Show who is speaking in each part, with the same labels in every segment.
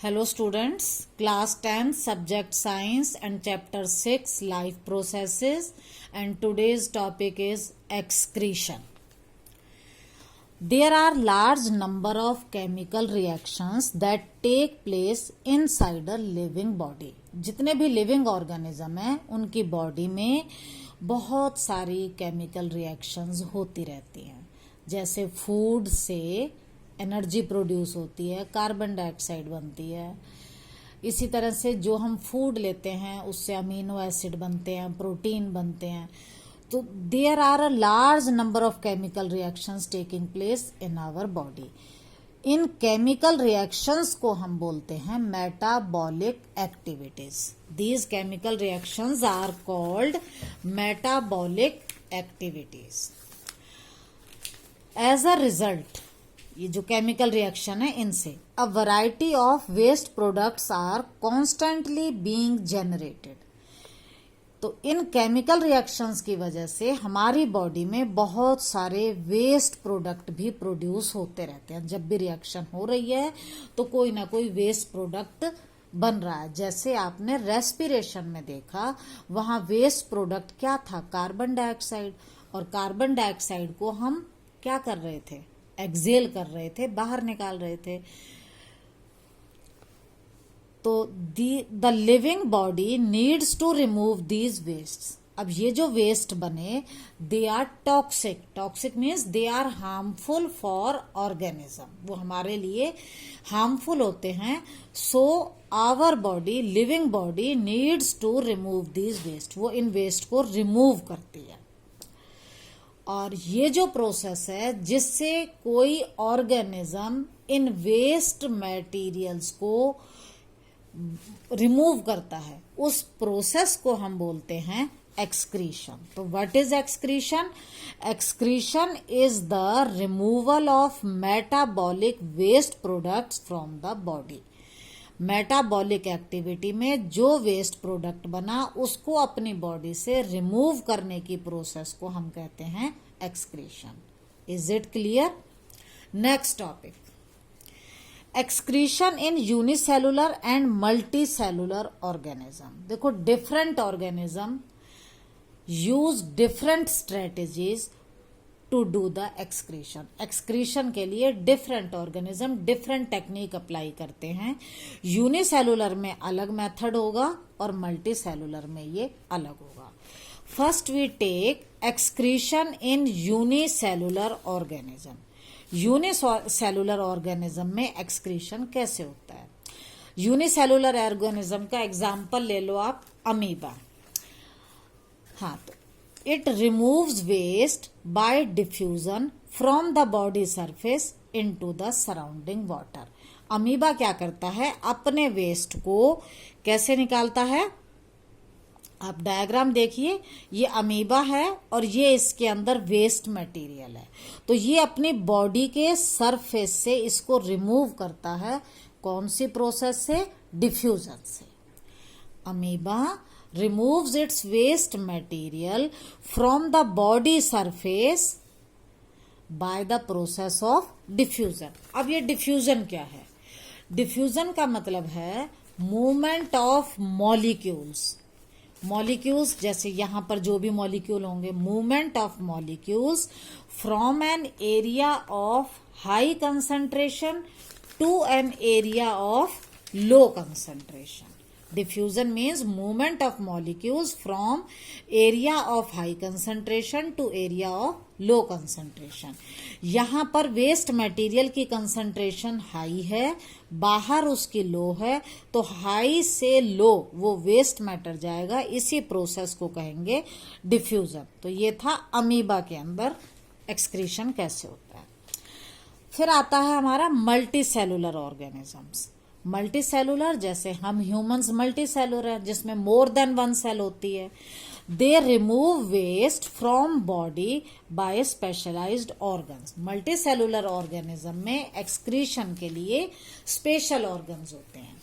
Speaker 1: Hello students, class 10 subject science and chapter 6 life processes, and today's topic is excretion. There are large number of chemical reactions that take place inside a living body. जितने भी living organism हैं उनकी body में बहुत सारी chemical reactions होती रहती हैं. जैसे फूड से एनर्जी प्रोड्यूस होती है, कार्बन डाइऑक्साइड बनती है. इसी तरह से जो हम फूड लेते हैं उससे अमीनो एसिड बनते हैं, प्रोटीन बनते हैं. तो there are a large number of chemical reactions taking place in our body. इन केमिकल रिएक्शंस को हम बोलते हैं metabolic activities. These chemical reactions are called metabolic activities. As a result, ये जो केमिकल रिएक्शन है इनसे a variety of waste products are constantly being generated. तो इन केमिकल रिएक्शंस की वजह से हमारी बॉडी में बहुत सारे वेस्ट प्रोडक्ट भी प्रोड्यूस होते रहते हैं. जब भी रिएक्शन हो रही है तो कोई ना कोई वेस्ट प्रोडक्ट बन रहा है. जैसे आपने रेस्पिरेशन में देखा, वहां वेस्ट प्रोडक्ट क्या था? Carbon dioxide. और कार्बन डाइऑक्साइड को हम क्या कर रहे थे? एक्सेल कर रहे थे, बाहर निकाल रहे थे. तो the living body needs to remove these waste. अब ये जो वेस्ट बने, they are toxic. Toxic means they are harmful for organism. वो हमारे लिए हार्मफुल होते हैं. So our body, living body needs to remove these waste. वो इन वेस्ट को रिमूव करती है. और ये जो प्रोसेस है जिससे कोई ऑर्गेनिज्म इन वेस्ट मटेरियल्स को रिमूव करता है, उस प्रोसेस को हम बोलते हैं एक्सक्रीशन. तो what is excretion? Excretion is the removal of metabolic waste products from the body. Metabolic activity में जो वेस्ट प्रोडक्ट बना उसको अपनी बॉडी से रिमूव करने की प्रोसेस को हम कहते हैं excretion. Is it clear? Next topic, excretion in unicellular and multicellular organism. देखो, different organism use different strategies to do the excretion. Excretion के लिए different organism different technique apply करते हैं. यूनिसेलुलर में अलग मेथड होगा और मल्टी सेलुलर में ये अलग होगा. First we take excretion in unicellular organism. Unicellular organism में एक्सक्रीशन कैसे होता है? यूनिसेलुलर ऑर्गेनिज्म का एग्जाम्पल ले लो आप, अमीबा. हाँ, तो it removes waste by diffusion from the body surface into the surrounding water. Amoeba क्या करता है? अपने वेस्ट को कैसे निकालता है? आप डायग्राम देखिए, ये अमीबा है और ये इसके अंदर वेस्ट मटेरियल है. तो ये अपनी बॉडी के सरफेस से इसको रिमूव करता है. कौन सी प्रोसेस से? डिफ्यूजन से. Amoeba removes its waste material from the body surface by the process of diffusion. अब ये diffusion क्या है? diffusion का मतलब है movement of molecules. molecules जैसे यहां पर जो भी molecule होंगे, movement of molecules from an area of high concentration to an area of low concentration. Diffusion means movement of molecules from area of high concentration to area of low concentration. यहाँ पर waste material की concentration high है, बाहर उसकी लो है. तो high से लो वो वेस्ट मैटर जाएगा. इसी प्रोसेस को कहेंगे डिफ्यूजन. तो ये था अमीबा के अंदर एक्सक्रीशन कैसे होता है. फिर आता है हमारा multi cellular organisms. Multi cellular, जैसे हम ह्यूमंस मल्टी सेलुलर है जिसमें मोर देन वन सेल होती है. They remove waste from body by specialized organs. Multicellular organism में एक्सक्रीशन के लिए स्पेशल ऑर्गन्स होते हैं.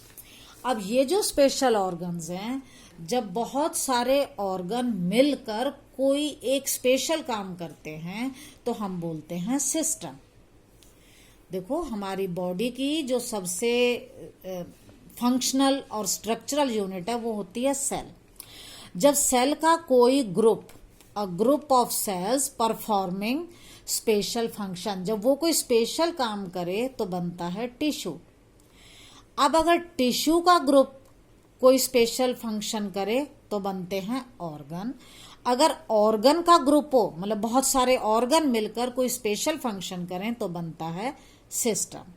Speaker 1: अब ये जो स्पेशल ऑर्गन्स हैं, जब बहुत सारे ऑर्गन मिलकर कोई एक स्पेशल काम करते हैं तो हम बोलते हैं सिस्टम. देखो, हमारी बॉडी की जो सबसे फंक्शनल और स्ट्रक्चरल यूनिट है वो होती है सेल। जब सेल का कोई group, a group of cells performing special function, जब वो कोई स्पेशल काम करे तो बनता है टिश्यू। अब अगर टिश्यू का ग्रुप कोई स्पेशल फंक्शन करे तो बनते हैं ऑर्गन। अगर ऑर्गन का ग्रुप हो, मतलब बहुत सारे ऑर्गन मिलकर कोई स्पेशल फंक्शन करें तो बनता है सिस्टम।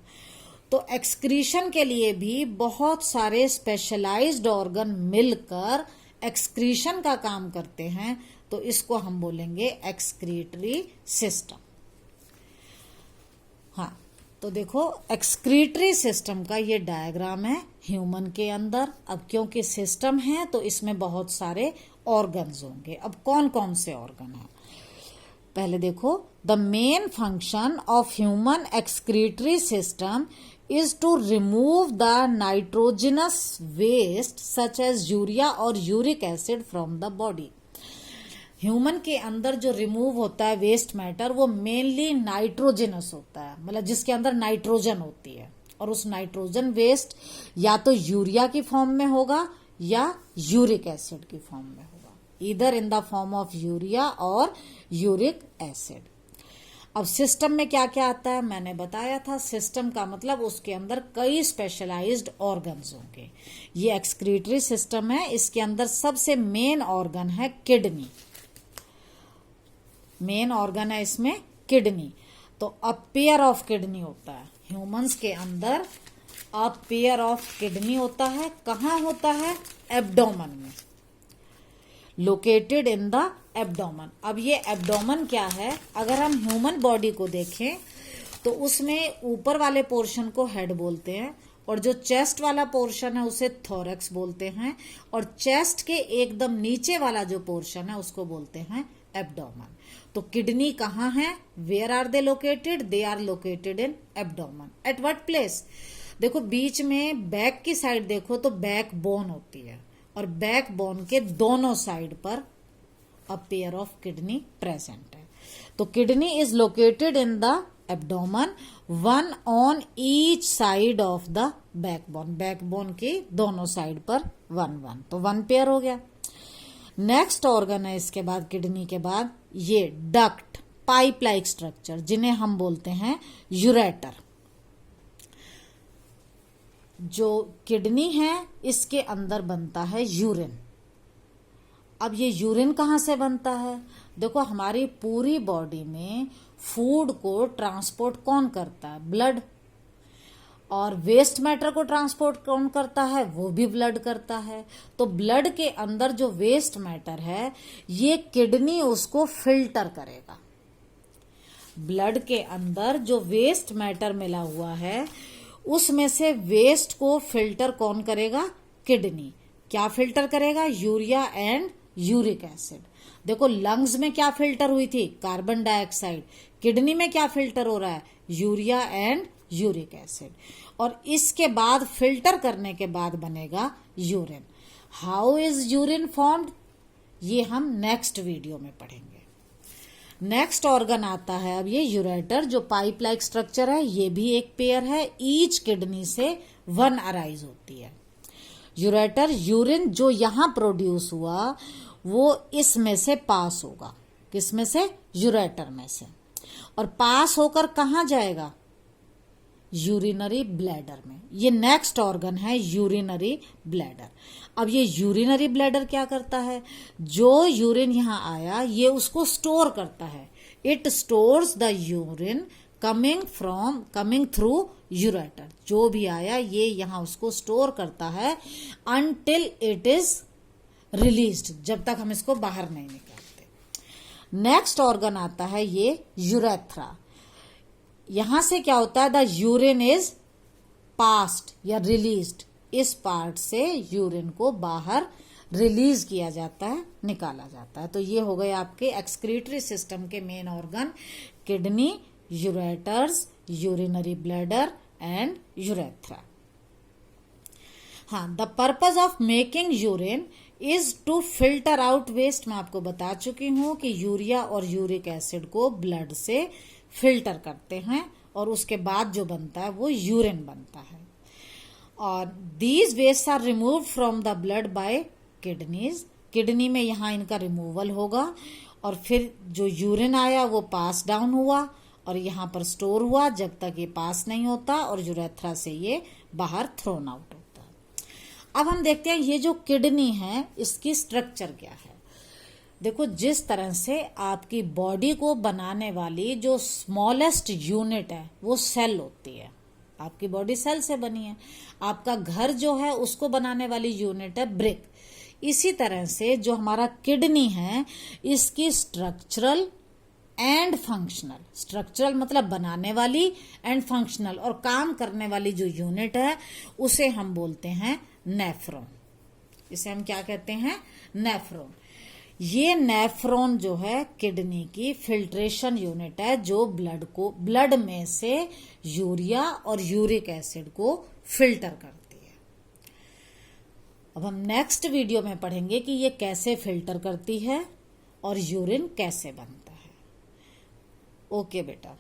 Speaker 1: तो एक्सक्रीशन के लिए भी बहुत सारे स्पेशलाइज्ड ऑर्गन मिलकर एक्सक्रीशन का काम करते हैं, तो इसको हम बोलेंगे एक्सक्रीटरी सिस्टम। हाँ, तो देखो एक्सक्रीटरी सिस्टम का ये डायग्राम है ह्यूमन के अंदर। अब क्योंकि सिस्टम है तो इसमें बहुत सारे ऑर्गन्स होंगे। अब कौन कौन से ऑर्गन हैं पहले देखो। The main function of human excretory system is to remove the nitrogenous waste such as urea और uric acid from the body। Human के अंदर जो रिमूव होता है वेस्ट मैटर वो मेनली नाइट्रोजनस होता है, मतलब जिसके अंदर नाइट्रोजन होती है, और उस नाइट्रोजन वेस्ट या तो यूरिया की फॉर्म में होगा या यूरिक एसिड की फॉर्म में होगा, either in the form of urea और यूरिक एसिड। अब सिस्टम में क्या क्या आता है मैंने बताया था। सिस्टम का मतलब उसके अंदर कई स्पेशलाइज्ड ऑर्गन्स होंगे। ये एक्सक्रीटरी सिस्टम है, इसके अंदर सबसे मेन ऑर्गन है किडनी। मेन ऑर्गन है इसमें किडनी। तो अ पेयर ऑफ किडनी होता है ह्यूमंस के अंदर, अ पेयर ऑफ किडनी होता है। कहाँ होता है? एब्डोमन में, लोकेटेड इन द एब्डोमन। अब ये एब्डोमन क्या है? अगर हम ह्यूमन बॉडी को देखें तो उसमें ऊपर वाले पोर्शन को हेड बोलते हैं, और जो चेस्ट वाला पोर्शन है उसे थोरैक्स बोलते हैं, और चेस्ट के एकदम नीचे वाला जो पोर्शन है उसको बोलते हैं एब्डोमन। तो किडनी कहाँ है? Where are they located? They are located in abdomen. At what place? देखो बीच में बैक की साइड देखो तो बैक बोन होती है, और बैक बोन के दोनों साइड पर a pair of kidney present है। तो kidney is located in the abdomen, one on each side of the backbone. Backbone की दोनों साइड पर वन वन, तो वन पेयर हो गया। नेक्स्ट ऑर्गन है इसके बाद, किडनी के बाद, ये डक्ट, पाइप लाइक स्ट्रक्चर, जिन्हें हम बोलते हैं यूरेटर। जो किडनी है इसके अंदर बनता है यूरिन। अब ये यूरिन कहाँ से बनता है? देखो हमारी पूरी बॉडी में फूड को ट्रांसपोर्ट कौन करता है? ब्लड। और वेस्ट मैटर को ट्रांसपोर्ट कौन करता है? वो भी ब्लड करता है। तो ब्लड के अंदर जो वेस्ट मैटर है ये किडनी उसको फिल्टर करेगा। ब्लड के अंदर जो वेस्ट मैटर मिला हुआ है उसमें से वेस्ट को फिल्टर कौन करेगा? किडनी। क्या फिल्टर करेगा? Urea and uric acid. देखो लंग्स में क्या फिल्टर हुई थी? Carbon dioxide. किडनी में क्या फिल्टर हो रहा है? Urea and uric acid. और इसके बाद फिल्टर करने के बाद बनेगा urine. How is urine formed? ये हम नेक्स्ट वीडियो में पढ़ेंगे। नेक्स्ट ऑर्गन आता है अब ये यूरेटर, जो पाइप लाइक स्ट्रक्चर है, ये भी एक पेयर है। ईच किडनी से वन अराइज होती है। यूरेटर, यूरिन जो यहां प्रोड्यूस हुआ वो इसमें से पास होगा। किसमें से? यूरेटर में से। और पास होकर कहां जाएगा? यूरिनरी ब्लैडर में। ये नेक्स्ट ऑर्गन है यूरिनरी ब्लैडर। अब ये यूरिनरी ब्लैडर क्या करता है? जो यूरिन यहां आया ये उसको स्टोर करता है। It stores the urine coming through ureter. जो भी आया ये यहां उसको स्टोर करता है अनटिल इट इज रिलीज्ड, जब तक हम इसको बाहर नहीं निकालते। नेक्स्ट ऑर्गन आता है ये यूरेथ्रा। यहां से क्या होता है? द यूरिन इज पास्ड या रिलीज्ड। इस पार्ट से यूरिन को बाहर रिलीज किया जाता है, निकाला जाता है। तो ये हो गए आपके एक्सक्रीटरी सिस्टम के main organ, kidney, ureters, urinary bladder and urethra. हाँ, the purpose of making urine is to filter out waste. मैं आपको बता चुकी हूं कि यूरिया और यूरिक एसिड को ब्लड से फिल्टर करते हैं और उसके बाद जो बनता है वो यूरिन बनता है। और these waste are remove from the blood by kidneys, kidney में यहाँ इनका रिमूवल होगा और फिर जो यूरिन आया वो पास डाउन हुआ और यहाँ पर स्टोर हुआ जब तक ये पास नहीं होता और यूरेथ्रा से ये बाहर थ्रोन आउट होता है। अब हम देखते हैं ये जो किडनी है इसकी स्ट्रक्चर क्या है। देखो, जिस तरह से आपकी बॉडी को बनाने वाली जो स्मॉलेस्ट यूनिट है वो सेल होती है, आपकी बॉडी सेल से बनी है। आपका घर जो है उसको बनाने वाली यूनिट है ब्रिक। इसी तरह से जो हमारा किडनी है इसकी स्ट्रक्चरल एंड फंक्शनल, स्ट्रक्चरल मतलब बनाने वाली एंड फंक्शनल और काम करने वाली जो यूनिट है उसे हम बोलते हैं नेफ्रॉन। इसे हम क्या कहते हैं? नेफ्रॉन। ये नेफ्रॉन जो है किडनी की फिल्ट्रेशन यूनिट है जो ब्लड में से यूरिया और यूरिक एसिड को फिल्टर करती है। अब हम नेक्स्ट वीडियो में पढ़ेंगे कि ये कैसे फिल्टर करती है और यूरिन कैसे बनता है। ओके बेटा।